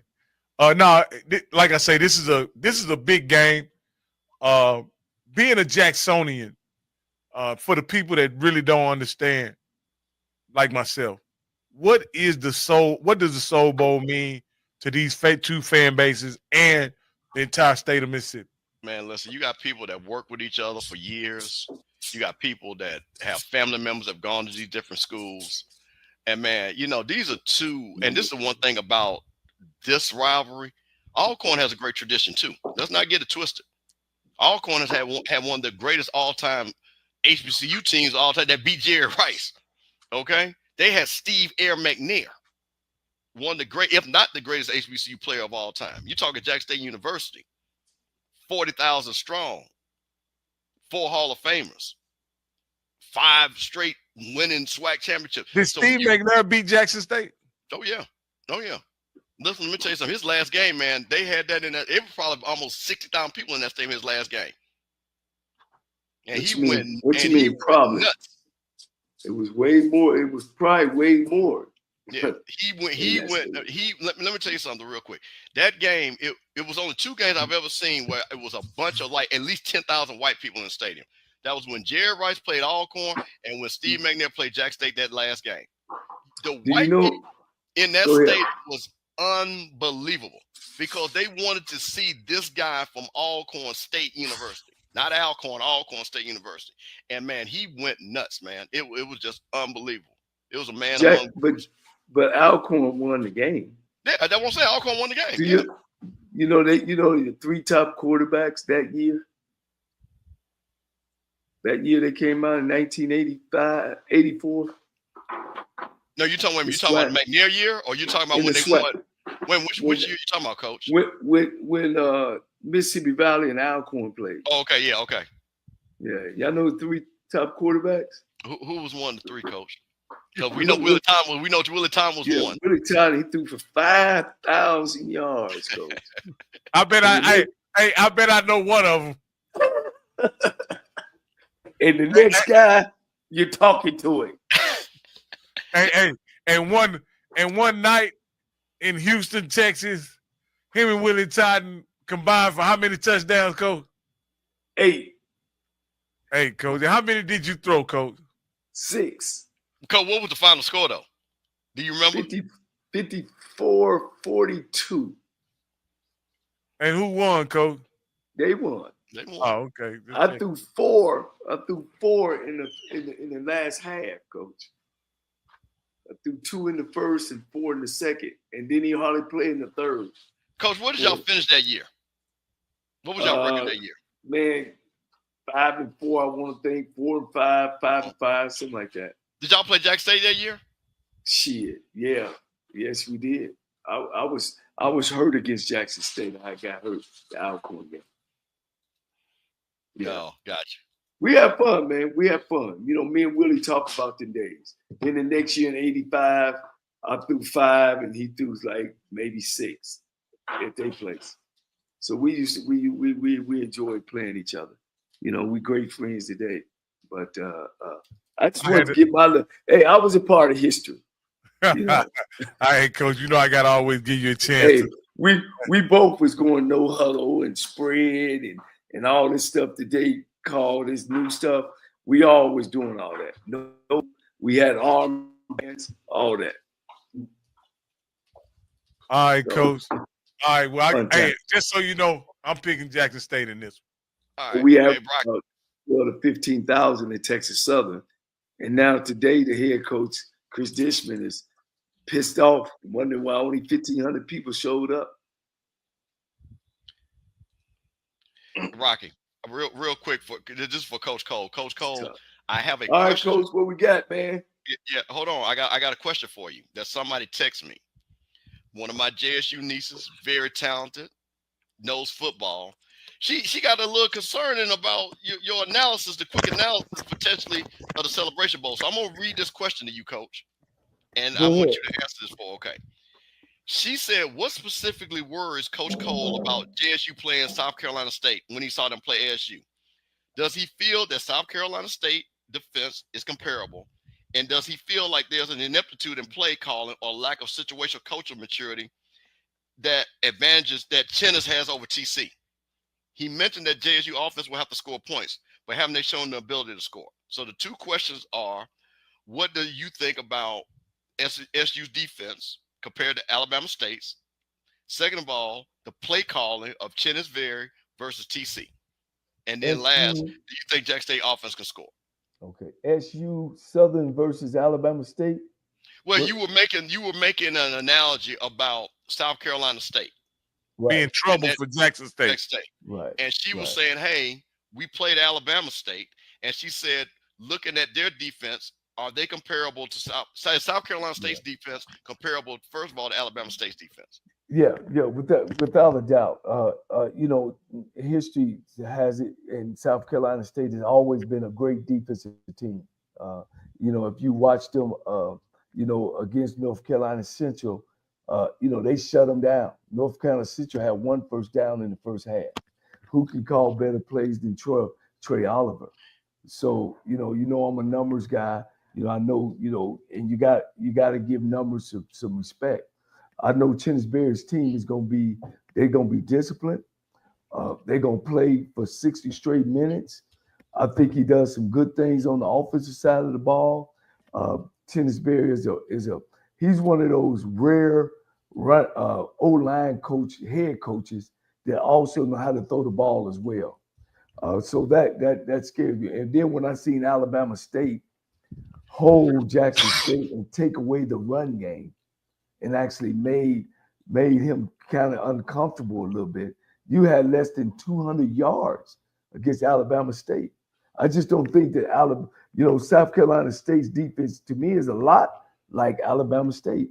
no, like I say, this is a big game. Being a Jacksonian, for the people that really don't understand, like myself, what does the Soul Bowl mean to these 2 fan bases and the entire state of Mississippi? Man, listen, you got people that work with each other for years. You got people that have family members that have gone to these different schools. And man, you know, these are 2, and this is the one thing about this rivalry. Alcorn has a great tradition too. Let's not get it twisted. Alcorn has had one of the greatest all-time HBCU teams all time that beat Jerry Rice. Okay, they had Steve Air McNair, one of the great, if not the greatest HBCU player of all time. You're talking Jackson State University, 40,000 strong, 4 Hall of Famers, 5 straight winning SWAC championships. Did Steve McNair beat Jackson State? Oh yeah. Listen, let me tell you something. His last game, man, they had that in that. It was probably almost 60,000 people in that stadium. His last game, and he went. What you mean? Probably nuts. It was way more. It was probably way more. Yeah, he went. Let me tell you something real quick. That game, it was only 2 games I've ever seen where it was a bunch of like at least 10,000 white people in the stadium. That was when Jerry Rice played Alcorn and when Steve McNair played Jackson State that last game. The white people in that stadium was unbelievable because they wanted to see this guy from Alcorn State University, not Alcorn State University. And man, he went nuts, man. It was just unbelievable. It was a man. But Alcorn won the game. Yeah, I won't say Alcorn won the game. You know the 3 top quarterbacks that year. That year they came out in 1985, 84. No, you're talking about McNair year, or you talking about when they won? Which year you talking about, Coach? When Mississippi Valley and Alcorn played. Oh, okay, yeah, okay. Yeah, y'all know the 3 top quarterbacks. Who was one of the 3, Coach? Because we know Willie Thomas. We know Willie Thomas was one. Willie Thomas, he threw for 5,000 yards, Coach. I bet I know one of them. And the next guy, you're talking to him. And one night in Houston, Texas, him and Willie Totten combined for how many touchdowns, Coach? 8. Hey, Coach, how many did you throw, Coach? 6. Coach, what was the final score, though? Do you remember? 54-42. And who won, Coach? They won. Oh, okay. I threw 4. I threw 4 in the last half, Coach. I threw 2 in the first and 4 in the second, and then he hardly played in the third. Coach, what did y'all finish that year? What was y'all record that year? Man, 5-4. I want to think 4-5, 5-5, something like that. Did y'all play Jackson State that year? Shit, yeah, yes, we did. I was hurt against Jackson State. I got hurt the Alcorn game. Yeah, oh, gotcha. We have fun, man. We have fun. You know, me and Willie talk about them days. Then the next year in '85, I threw 5 and he threw like maybe 6 at their place. So we enjoyed playing each other. You know, we great friends today. But I just wanted to get hey, I was a part of history. You know? All right, Coach. You know I gotta always give you a chance. Hey, we both was going no huddle and spread and all this stuff that they call this new stuff. We always doing all that. No, we had arm bands, all that. All right, Coach. All right. Well, just so you know, I'm picking Jackson State in this one. All right. We have the 15,000 in Texas Southern, and now today the head coach Chris Dishman is pissed off, wondering why only 1,500 people showed up. Rocky, real quick this is for Coach Cole. Coach Cole, I have a question. All right, Coach, what we got, man? Yeah, hold on. I got a question for you. That somebody texted me. One of my JSU nieces, very talented, knows football. She got a little concerning about your analysis, the quick analysis potentially of the Celebration Bowl. So I'm gonna read this question to you, Coach, and I want you to answer this for. Okay. She said, what specifically worries Coach Cole about JSU playing South Carolina State when he saw them play ASU? Does he feel that South Carolina State defense is comparable? And does he feel like there's an ineptitude in play calling or lack of situational coaching maturity that advantages that Chennis has over TC? He mentioned that JSU offense will have to score points, but haven't they shown the ability to score? So the 2 questions are, what do you think about SU's defense compared to Alabama State's? Second of all, the play calling of Chennis Berry versus TC. And then last, do you think Jackson State offense can score? Okay. SU Southern versus Alabama State. Well, you were making an analogy about South Carolina State. be in trouble for Jackson State. Right. And she was saying, hey, we played Alabama State. And she said, looking at their defense, are they comparable to South Carolina State's defense comparable, first of all, to Alabama State's defense? Yeah, without a doubt. History has it, and South Carolina State has always been a great defensive team. If you watch them, against North Carolina Central, they shut them down. North Carolina Central had 1 first down in the first half. Who can call better plays than Trey Oliver? So, I'm a numbers guy. I know, and you got to give numbers some respect. I know Chennis Berry's team they're going to be disciplined. They're going to play for 60 straight minutes. I think he does some good things on the offensive side of the ball. Chennis Berry he's one of those rare O-line head coaches that also know how to throw the ball as well. So that scares me. And then when I seen Alabama State hold Jackson State and take away the run game, and actually made him kind of uncomfortable a little bit. You had less than 200 yards against Alabama State. I just don't think that South Carolina State's defense to me is a lot like Alabama State.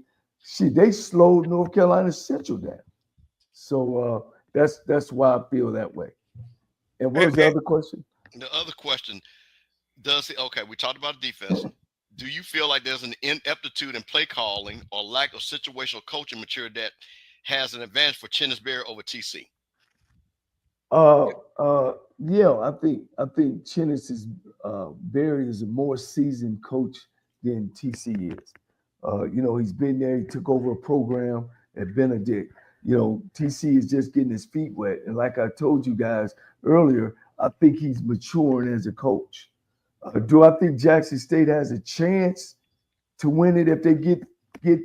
They slowed North Carolina Central down. So that's why I feel that way. And what was the other question? The other question, we talked about defense. Do you feel like there's an ineptitude in play calling or lack of situational coaching maturity that has an advantage for Chennis Berry over TC? I think Chennis Berry is a more seasoned coach than TC is. He's been there. He took over a program at Benedict. TC is just getting his feet wet. And like I told you guys earlier, I think he's maturing as a coach. Do I think Jackson State has a chance to win it if they get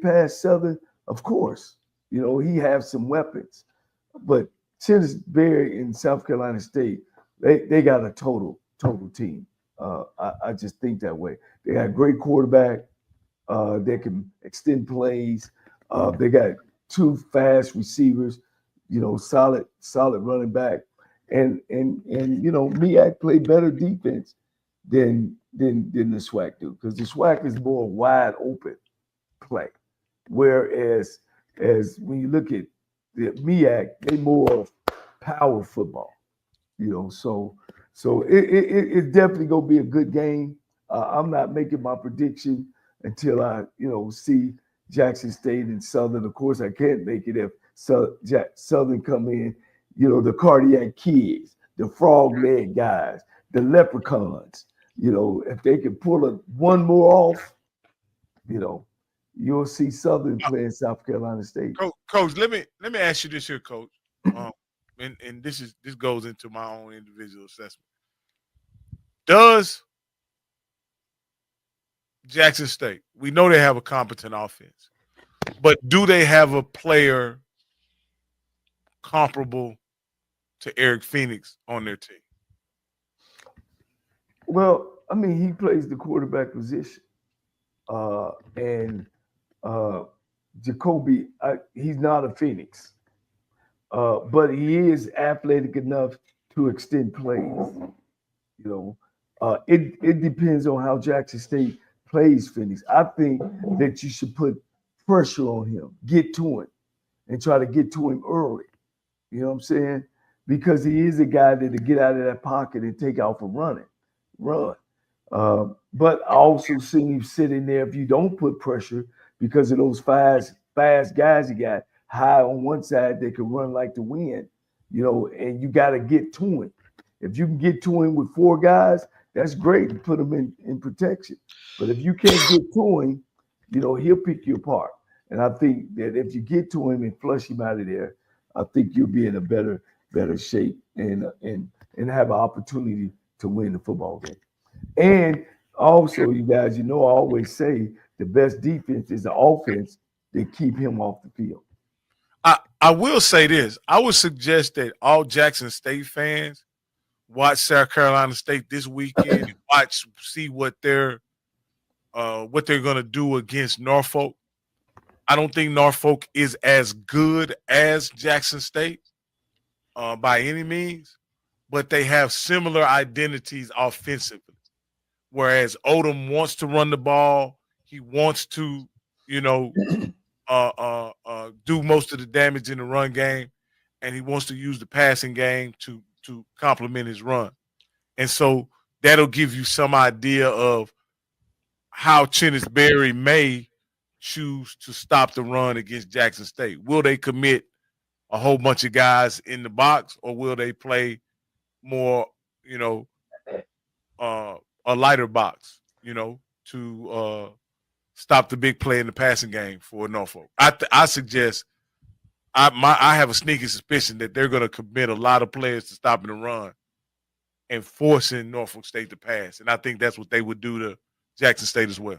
past Southern? Of course. He has some weapons. But Chennis Berry in South Carolina State, they got a total team. I just think that way. They got a great quarterback. They can extend plays. They got 2 fast receivers, solid running back. And MEAC played better defense than the SWAC do, because the SWAC is more wide open play, whereas when you look at the MEAC, they more of power football, So it's definitely gonna be a good game. I'm not making my prediction until I see Jackson State and Southern. Of course, I can't make it if Southern come in, the cardiac kids, the frog leg guys, the leprechauns. If they can pull one more off, you'll see Southern playing South Carolina State. Coach, let me ask you this here, Coach. And this goes into my own individual assessment. Does Jackson State, we know they have a competent offense, but do they have a player comparable to Eric Phoenix on their team? Well, he plays the quarterback position. And Jacoby, he's not a Phoenix. But he is athletic enough to extend plays. It depends on how Jackson State plays Phoenix. I think that you should put pressure on him, get to him, and try to get to him early. You know what I'm saying? Because he is a guy that'll get out of that pocket and take off and run. But I also seen him sitting there if you don't put pressure because of those fast guys you got high on one side that can run like the wind, and you got to get to him. If you can get to him with 4 guys, that's great to put him in protection. But if you can't get to him, he'll pick you apart. And I think that if you get to him and flush him out of there, I think you'll be in a better shape and have an opportunity to win the football game. And also, you guys, I always say the best defense is the offense that keep him off the field. I will say this. I would suggest that all Jackson State fans watch South Carolina State this weekend and see what they're going to do against Norfolk. I don't think Norfolk is as good as Jackson State by any means, but they have similar identities offensively. Whereas Odom wants to run the ball, he wants to, you know, do most of the damage in the run game, and he wants to use the passing game to complement his run. And so that'll give you some idea of how Chennis Berry may choose to stop the run against Jackson State. Will they commit a whole bunch of guys in the box, or will they play more, you know, a lighter box, you know, to stop the big play in the passing game for Norfolk? I suggest I have a sneaky suspicion that they're going to commit a lot of players to stopping the run and forcing Norfolk State to pass, and I think that's what they would do to Jackson State as well.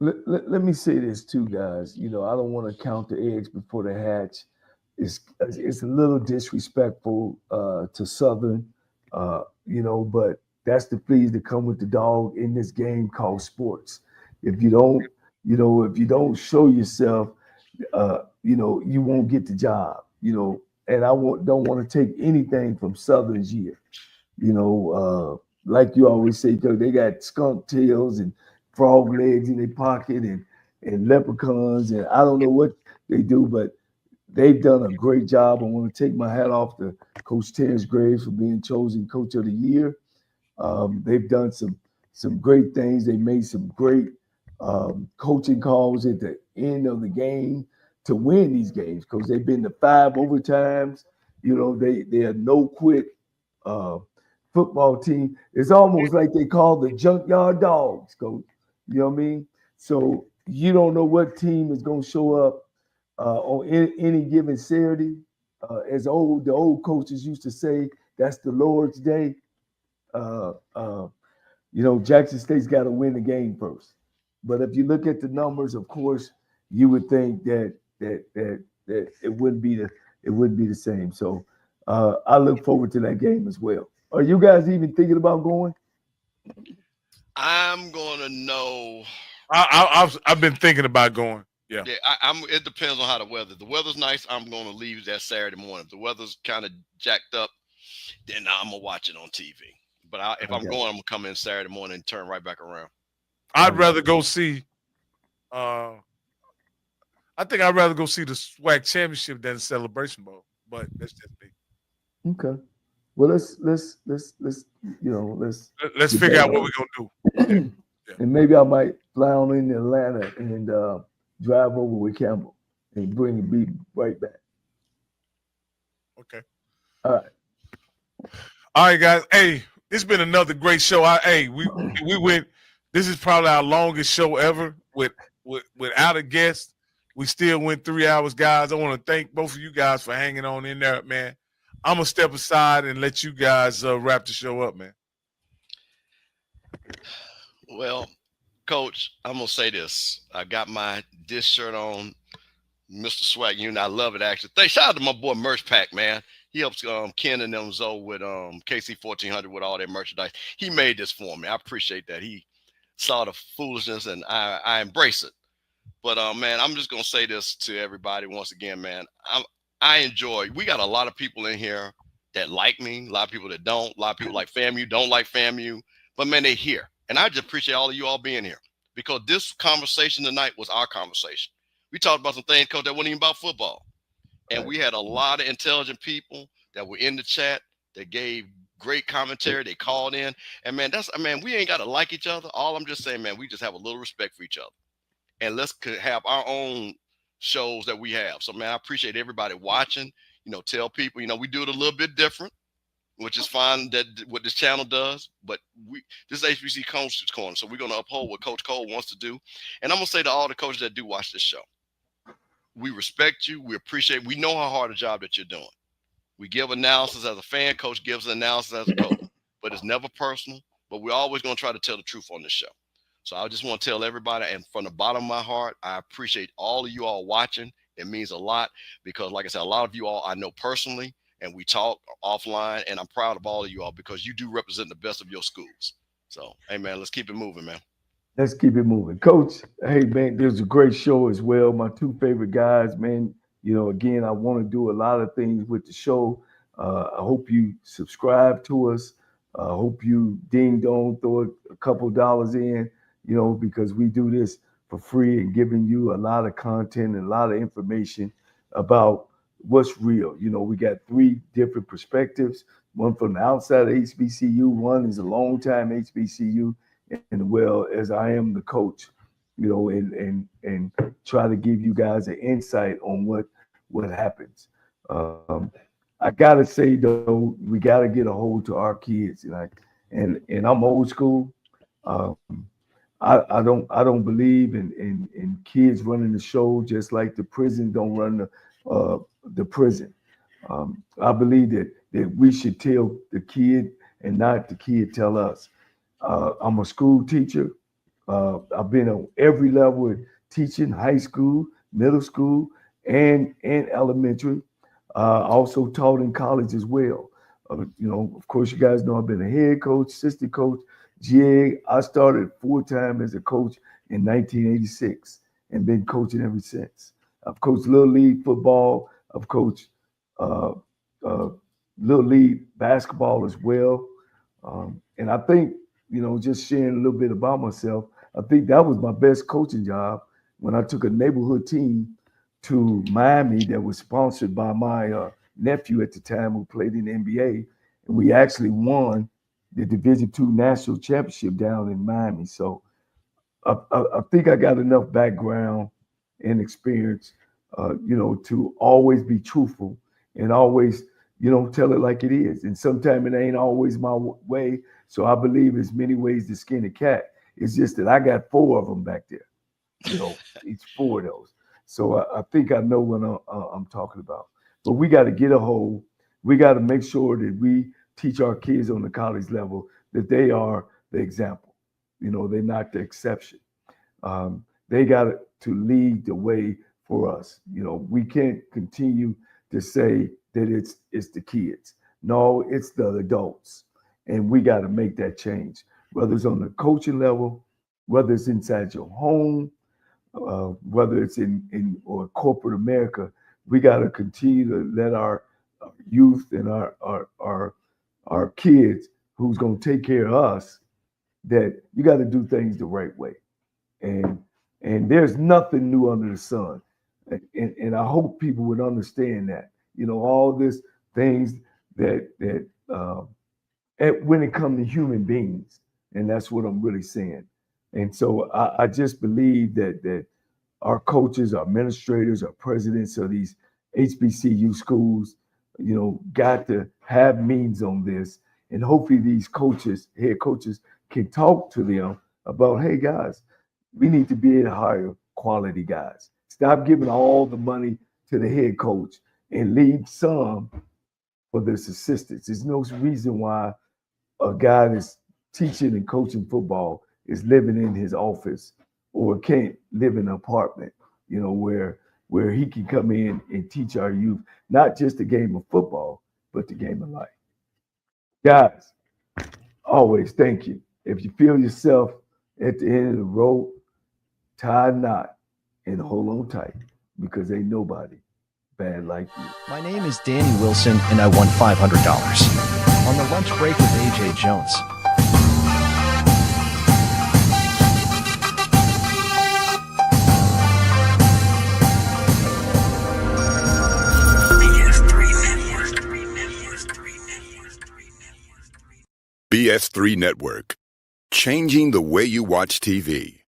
Let me say this too, guys. You know, I don't want to count the eggs before they hatch. It's a little disrespectful to Southern, you know, but that's the fleas that come with the dog in this game called sports. If you don't, you know, if you don't show yourself, you know, you won't get the job, you know. And I don't want to take anything from Southern's year, you know. Like you always say, they got skunk tails and frog legs in their pocket and leprechauns, and I don't know what they do, but they've done a great job. I want to take my hat off to Coach Terrence Graves for being chosen Coach of the Year. They've done some great things. They made some great coaching calls at the end of the game to win these games, because they've been to 5 overtimes. You know, they are no quit football team. It's almost like they call the junkyard dogs, Coach. You know what I mean? So you don't know what team is going to show up on any given Saturday. As the old coaches used to say, that's the Lord's Day. You know, Jackson State's got to win the game first. But if you look at the numbers, of course, you would think that it wouldn't be the same. So I look forward to that game as well. Are you guys even thinking about going? I'm gonna know. I've been thinking about going. Yeah. It depends on how the weather. If the weather's nice, I'm gonna leave that Saturday morning. If the weather's kind of jacked up, then I'm gonna watch it on TV. But if I'm going, I'm gonna come in Saturday morning and turn right back around. I'd rather go see. I think I'd rather go see the SWAC championship than the Celebration Bowl. But that's just me. Okay. Well, let's figure out what we're gonna do. Yeah. And maybe I might fly on in Atlanta and drive over with Campbell and bring the beat right back. Okay. All right, guys. Hey, it's been another great show. We went. This is probably our longest show ever without a guest. We still went 3 hours, guys. I want to thank both of you guys for hanging on in there, man. I'm gonna step aside and let you guys wrap the show up, man. Well, Coach, I'm gonna say this. I got my dish shirt on, Mr. Swag Unit. I love it, actually. Shout out to my boy Merch Pack, man. He helps Ken and them Zoe with KC 1400 with all their merchandise. He made this for me. I appreciate that. He saw the foolishness and I embrace it. But man, I'm just gonna say this to everybody once again, man. I enjoy. We got a lot of people in here that like me, a lot of people that don't, a lot of people like FAMU, don't like FAMU, but man, they're here. And I just appreciate all of you all being here, because this conversation tonight was our conversation. We talked about some things, Coach, that wasn't even about football. And we had a lot of intelligent people that were in the chat that gave great commentary. They called in. And man, we ain't got to like each other. All I'm just saying, man, we just have a little respect for each other. And let's have our own shows that we have. So, man, I appreciate everybody watching. You know, tell people, you know, we do it a little bit different, which is fine, that what this channel does. But this is HBCU Coaches Corner, so we're going to uphold what Coach Cole wants to do. And I'm going to say to all the coaches that do watch this show, we respect you. We appreciate. We know how hard a job that you're doing. We give analysis as a fan. Coach gives an analysis as a coach, but it's never personal. But we're always going to try to tell the truth on this show. So I just want to tell everybody, and from the bottom of my heart, I appreciate all of you all watching. It means a lot, because, like I said, a lot of you all I know personally, and we talk offline, and I'm proud of all of you all, because you do represent the best of your schools. So, hey, man, let's keep it moving, man. Let's keep it moving. Coach, hey, man, this was a great show as well. My two favorite guys, man. Again, I want to do a lot of things with the show. I hope you subscribe to us. I hope you ding dong, throw a couple dollars in, because we do this for free and giving you a lot of content and a lot of information about what's real. We got three different perspectives, one from the outside of HBCU, one is a longtime HBCU, and well as I am the coach, and try to give you guys an insight on what happens. I gotta say though, we gotta get a hold to our kids, and I'm old school. I don't believe in kids running the show, just like the prison don't run the prison. I believe that we should tell the kid and not the kid tell us. I'm a school teacher. I've been on every level of teaching, high school, middle school, and elementary. Also taught in college as well. Of course, you guys know I've been a head coach, assistant coach, GA. I started full-time as a coach in 1986 and been coaching ever since. I've coached Little League football. I've coached Little League basketball as well. And I think, just sharing a little bit about myself, I think that was my best coaching job when I took a neighborhood team to Miami that was sponsored by my nephew at the time who played in the NBA. And we actually won the Division II National Championship down in Miami. So I think I got enough background and experience, to always be truthful and always, tell it like it is. And sometimes it ain't always my way. So I believe there's many ways to skin a cat. It's just that I got 4 of them back there, each 4 of those. So I think I know what I'm talking about. But we got to get a hold. We got to make sure that we teach our kids on the college level that they are the example. They're not the exception. They got to lead the way for us. We can't continue to say that it's the kids. No, it's the adults. And we got to make that change, whether it's on the coaching level, whether it's inside your home, whether it's in or corporate America. We got to continue to let our youth and our kids who's going to take care of us, that you got to do things the right way. And there's nothing new under the sun. And I hope people would understand that, all this things that when it comes to human beings, and that's what I'm really saying. And so I just believe that our coaches, our administrators, our presidents of these HBCU schools, got to have means on this. And hopefully these coaches, head coaches, can talk to them about, hey, guys, we need to be able to hire quality guys. Stop giving all the money to the head coach and leave some for this assistants. There's no reason why a guy that's teaching and coaching football is living in his office or can't live in an apartment, where he can come in and teach our youth, not just the game of football, but the game of life. Guys, always thank you. If you feel yourself at the end of the road, tie a knot and hold on tight, because ain't nobody bad like you. My name is Danny Wilson, and I won $500 on the lunch break with AJ Jones. BS3 Network, changing the way you watch TV.